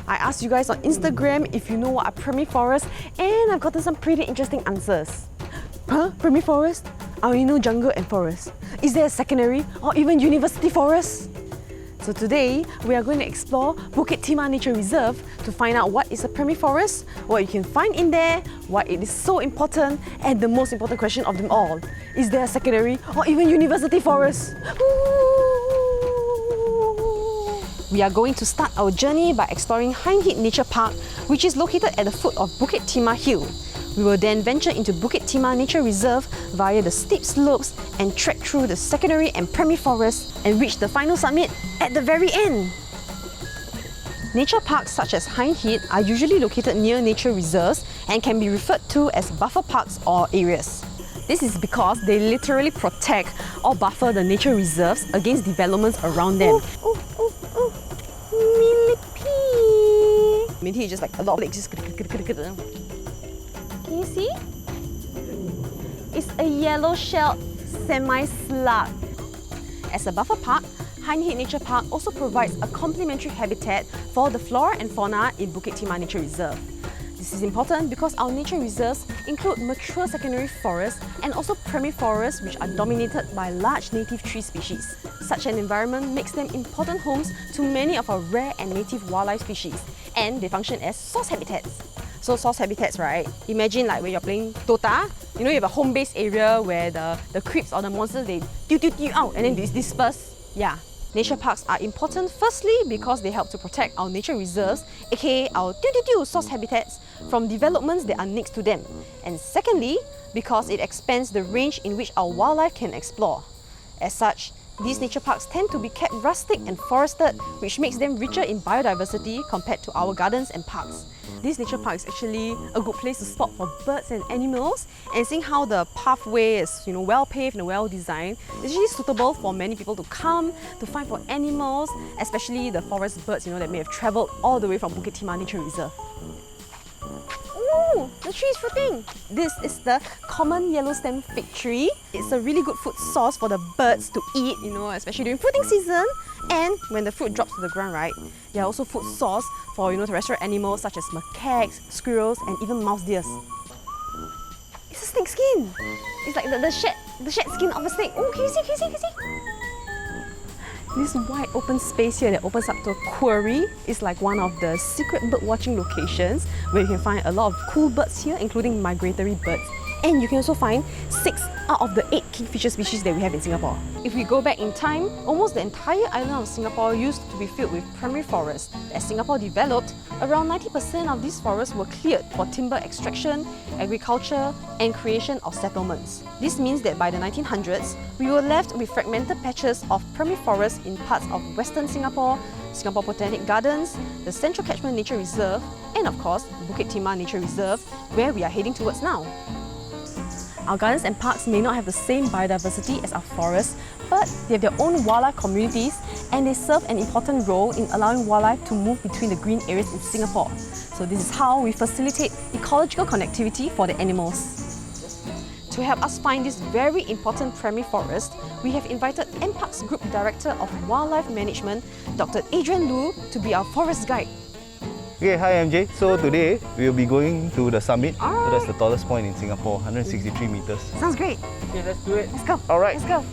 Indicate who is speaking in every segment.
Speaker 1: I asked you guys on Instagram if you know what are primary forests, and I've gotten some pretty interesting answers. Huh? Primary forest? I only know jungle and forest. Is there a secondary or even university forest? So today, we are going to explore Bukit Timah Nature Reserve to find out what is a primary forest, what you can find in there, why it is so important, and the most important question of them all, is there a secondary or even university forest? We are going to start our journey by exploring Heinz Nature Park, which is located at the foot of Bukit Timah Hill. We will then venture into Bukit Timah Nature Reserve via the steep slopes and trek through the secondary and primary forests and reach the final summit at the very end. Nature parks such as Heinz are usually located near nature reserves and can be referred to as buffer parks or areas. This is because they literally protect or buffer the nature reserves against developments around them. Millipede! Millipede is just like a lot of legs. Can you see? It's a yellow-shelled semi-slug. As a buffer park, Heinz Nature Park also provides a complementary habitat for the flora and fauna in Bukit Timah Nature Reserve. This is important because our nature reserves include mature secondary forests and also primary forests which are dominated by large native tree species. Such an environment makes them important homes to many of our rare and native wildlife species, and they function as source habitats. So source habitats, right? Imagine like when you're playing Dota, you know you have a home-based area where the creeps or the monsters, they do out and then they disperse. Yeah. Nature parks are important firstly because they help to protect our nature reserves, aka our source habitats, from developments that are next to them. And secondly, because it expands the range in which our wildlife can explore. As such, these nature parks tend to be kept rustic and forested, which makes them richer in biodiversity compared to our gardens and parks. This nature park is actually a good place to spot for birds and animals, and seeing how the pathway is well paved and well designed, it's actually suitable for many people to come to find for animals, especially the forest birds that may have travelled all the way from Bukit Timah Nature Reserve. Ooh, the tree is fruiting! This is the common yellow stem fig tree. It's a really good food source for the birds to eat, especially during fruiting season. And when the fruit drops to the ground, right, they are also food source for terrestrial animals such as macaques, squirrels, and even mouse deers. It's a snake skin. It's like the shed skin of a snake. Oh, can you see? This wide open space here that opens up to a quarry is like one of the secret bird watching locations where you can find a lot of cool birds here, including migratory birds. And you can also find 6 out of the 8 kingfisher species that we have in Singapore. If we go back in time, almost the entire island of Singapore used to be filled with primary forests. As Singapore developed, around 90% of these forests were cleared for timber extraction, agriculture, and creation of settlements. This means that by the 1900s, we were left with fragmented patches of primary forests in parts of Western Singapore, Singapore Botanic Gardens, the Central Catchment Nature Reserve, and of course, Bukit Timah Nature Reserve, where we are heading towards now. Our gardens and parks may not have the same biodiversity as our forests, but they have their own wildlife communities and they serve an important role in allowing wildlife to move between the green areas in Singapore. So this is how we facilitate ecological connectivity for the animals. To help us find this very important primary forest, we have invited MParks Group Director of Wildlife Management, Dr. Adrian Lu, to be our forest guide.
Speaker 2: Okay, hi MJ. So today we'll be going to the summit. So that's the tallest point in Singapore, 163 meters.
Speaker 1: Sounds great.
Speaker 3: Okay, let's do it.
Speaker 1: Let's go.
Speaker 2: All right.
Speaker 1: Let's go.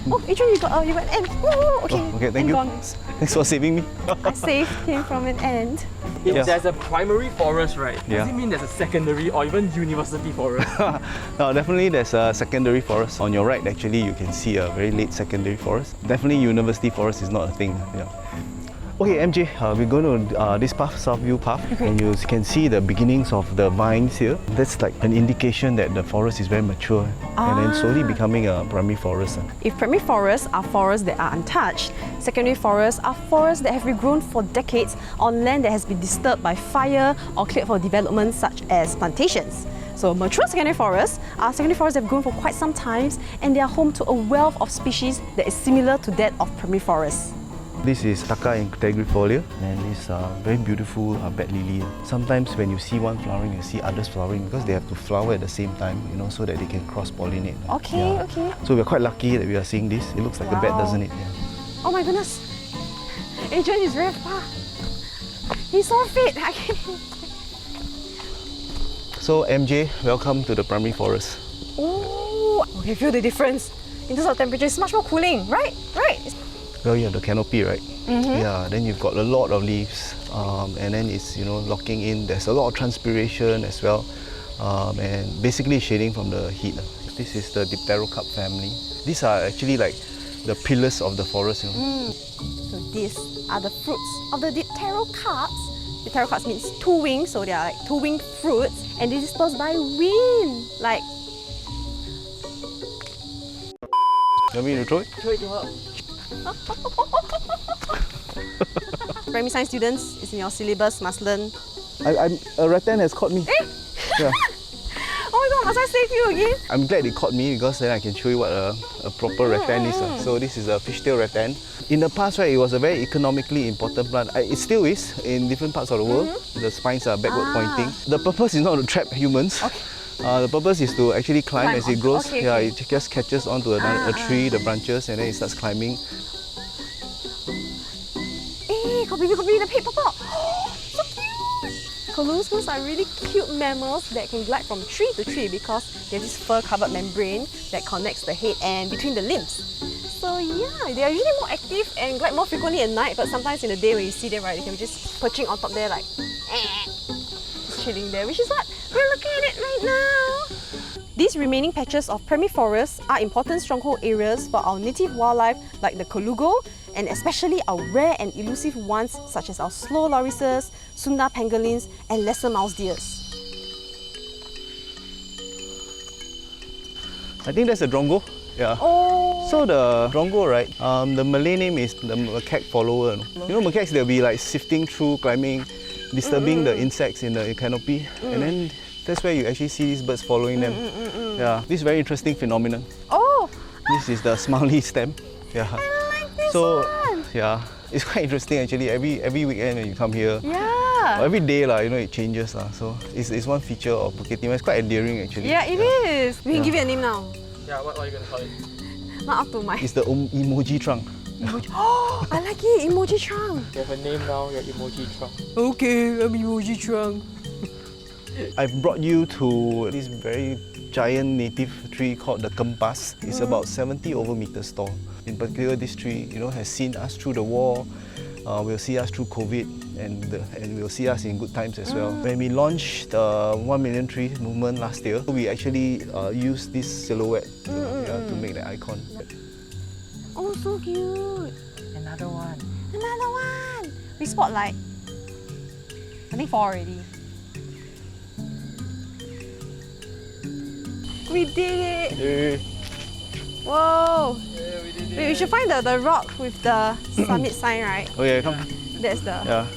Speaker 1: Oh, Adrian, you got an ant. Okay.
Speaker 2: Oh, okay, thank you.
Speaker 1: Gone.
Speaker 2: Thanks for saving me.
Speaker 1: I saved him from an ant.
Speaker 3: If there's a primary forest, right, does
Speaker 2: Yeah.
Speaker 3: it mean there's a secondary or even university forest?
Speaker 2: No, definitely there's a secondary forest. On your right, actually, you can see a very late secondary forest. Definitely university forest is not a thing. Yeah. Okay, MJ, we're going to this path, Southview Path, and you can see the beginnings of the vines here. That's like an indication that the forest is very mature and then slowly becoming a primary forest.
Speaker 1: If primary forests are forests that are untouched, secondary forests are forests that have regrown for decades on land that has been disturbed by fire or cleared for development such as plantations. So mature secondary forests are secondary forests that have grown for quite some time and they are home to a wealth of species that is similar to that of primary forests.
Speaker 2: This is Taka integrifolia, and it's a very beautiful bed lily. Sometimes when you see one flowering, you see others flowering because they have to flower at the same time, so that they can cross-pollinate.
Speaker 1: Okay.
Speaker 2: So we're quite lucky that we are seeing this. It looks like a bed, doesn't it? Yeah.
Speaker 1: Oh my goodness! Adrian is very far. He's so fit. I can't.
Speaker 2: So MJ, welcome to the primary forest.
Speaker 1: Oh, okay, feel the difference. In terms of temperature, it's much more cooling, right? Right.
Speaker 2: Well, you have the canopy, right? Yeah, then you've got a lot of leaves, and then it's, locking in. There's a lot of transpiration as well, and basically shading from the heat. This is the Dipterocarp family. These are actually like the pillars of the forest.
Speaker 1: So these are the fruits of the Dipterocarps. Dipterocarps means two wings, so they are like two-winged fruits, and they disperse by wind. Like,
Speaker 2: You want me to throw it?
Speaker 3: Throw it to her.
Speaker 1: primary science students, it's in your syllabus, must learn.
Speaker 2: A rattan has caught me. Yeah.
Speaker 1: Oh my god, must I save you again?
Speaker 2: I'm glad it caught me because then I can show you what a proper rattan is. So this is a Fishtail Rattan. In the past, right, it was a very economically important plant. It still is in different parts of the world. The spines are backward pointing. The purpose is not to trap humans. The purpose is to actually climb as it grows.
Speaker 1: Okay.
Speaker 2: It just catches onto a tree, the branches, and then it starts climbing.
Speaker 1: Hey, got baby, the pig pop out. So cute! Colossus are really cute mammals that can glide from tree to tree because they have this fur-covered membrane that connects the head and between the limbs. So yeah, they are usually more active and glide more frequently at night, but sometimes in the day when you see them, right, they can be just perching on top there like just chilling there, which is what we're looking at it right now. These remaining patches of primary forests are important stronghold areas for our native wildlife like the colugo, and especially our rare and elusive ones such as our slow lorises, Sunda pangolins, and lesser mouse deers.
Speaker 2: I think that's a drongo. Yeah.
Speaker 1: Oh.
Speaker 2: So the drongo, right? The Malay name is the macaque follower. You know, macaques, they'll be like sifting through, climbing, disturbing the insects in the canopy, and then that's where you actually see these birds following them. Yeah, this is very interesting phenomenon.
Speaker 1: Oh.
Speaker 2: This is the smiley stem. Yeah.
Speaker 1: I like this one.
Speaker 2: Yeah, it's quite interesting actually. Every weekend when you come here,
Speaker 1: Yeah.
Speaker 2: or every day lah, it changes lah. So it's one feature of Bukit Timah. It's quite endearing actually.
Speaker 1: Yeah, it is. We can give it a name now.
Speaker 3: Yeah, what are you gonna call it?
Speaker 1: Not up to my
Speaker 2: It's the emoji trunk.
Speaker 1: emoji. Oh, I like it. Emoji trunk.
Speaker 3: You have a name now, your emoji trunk.
Speaker 1: Okay, I'm emoji trunk.
Speaker 2: I've brought you to this very giant native tree called the kempas. It's about 70 over meters tall. In particular, this tree, has seen us through the war. Will see us through COVID, and will see us in good times as well. When we launched the 1 million tree movement last year, we actually used this silhouette to make the icon.
Speaker 1: Oh, so cute.
Speaker 3: Another one.
Speaker 1: Another one. We spot like, I think 4 already. We did it.
Speaker 2: Hey.
Speaker 1: Whoa.
Speaker 3: Yeah, we did it.
Speaker 1: Wait, we should find the rock with the summit sign, right?
Speaker 2: Oh yeah, come.
Speaker 1: That's the...
Speaker 2: Yeah.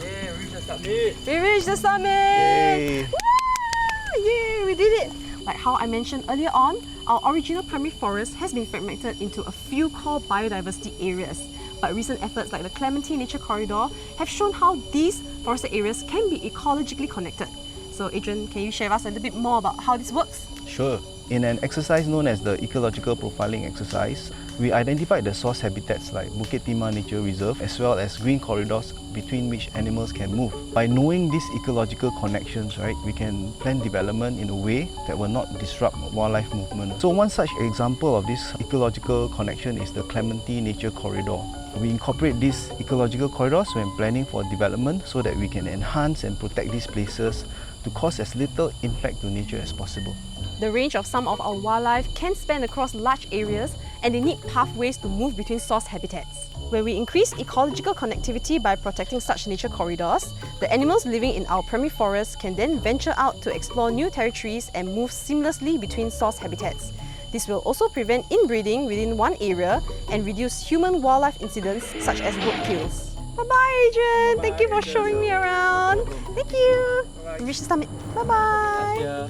Speaker 3: Yeah, reach the summit.
Speaker 1: We reached the summit!
Speaker 2: Yay.
Speaker 1: Woo! Yay, we did it! Like how I mentioned earlier on, our original primary forest has been fragmented into a few core biodiversity areas. But recent efforts like the Clementi Nature Corridor have shown how these forested areas can be ecologically connected. So Adrian, can you share with us a little bit more about how this works?
Speaker 2: Sure. In an exercise known as the ecological profiling exercise, we identified the source habitats like Bukit Timah Nature Reserve as well as green corridors between which animals can move. By knowing these ecological connections, right, we can plan development in a way that will not disrupt wildlife movement. So one such example of this ecological connection is the Clementi Nature Corridor. We incorporate these ecological corridors when planning for development so that we can enhance and protect these places to cause as little impact to nature as possible.
Speaker 1: The range of some of our wildlife can span across large areas and they need pathways to move between source habitats. When we increase ecological connectivity by protecting such nature corridors, the animals living in our primary forests can then venture out to explore new territories and move seamlessly between source habitats. This will also prevent inbreeding within one area and reduce human-wildlife incidents such as roadkills. Bye-bye, Adrian! Thank you for showing me around. Thank you! We reached the summit. Bye-bye!
Speaker 3: Yeah.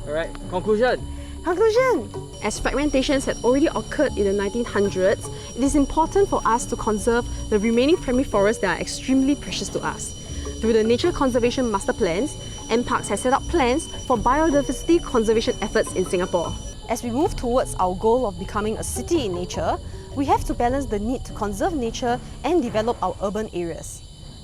Speaker 3: Alright, conclusion.
Speaker 1: Conclusion! As fragmentations had already occurred in the 1900s, it is important for us to conserve the remaining primary forests that are extremely precious to us. Through the Nature Conservation Master Plans, NParks has set up plans for biodiversity conservation efforts in Singapore. As we move towards our goal of becoming a city in nature, we have to balance the need to conserve nature and develop our urban areas.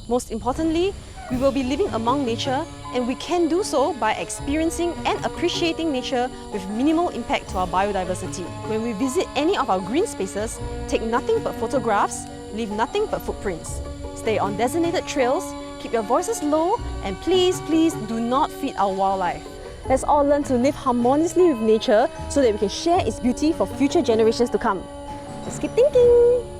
Speaker 1: Most importantly, we will be living among nature, and we can do so by experiencing and appreciating nature with minimal impact to our biodiversity. When we visit any of our green spaces, take nothing but photographs, leave nothing but footprints. Stay on designated trails, keep your voices low, and please do not feed our wildlife. Let's all learn to live harmoniously with nature so that we can share its beauty for future generations to come. Just keep thinking!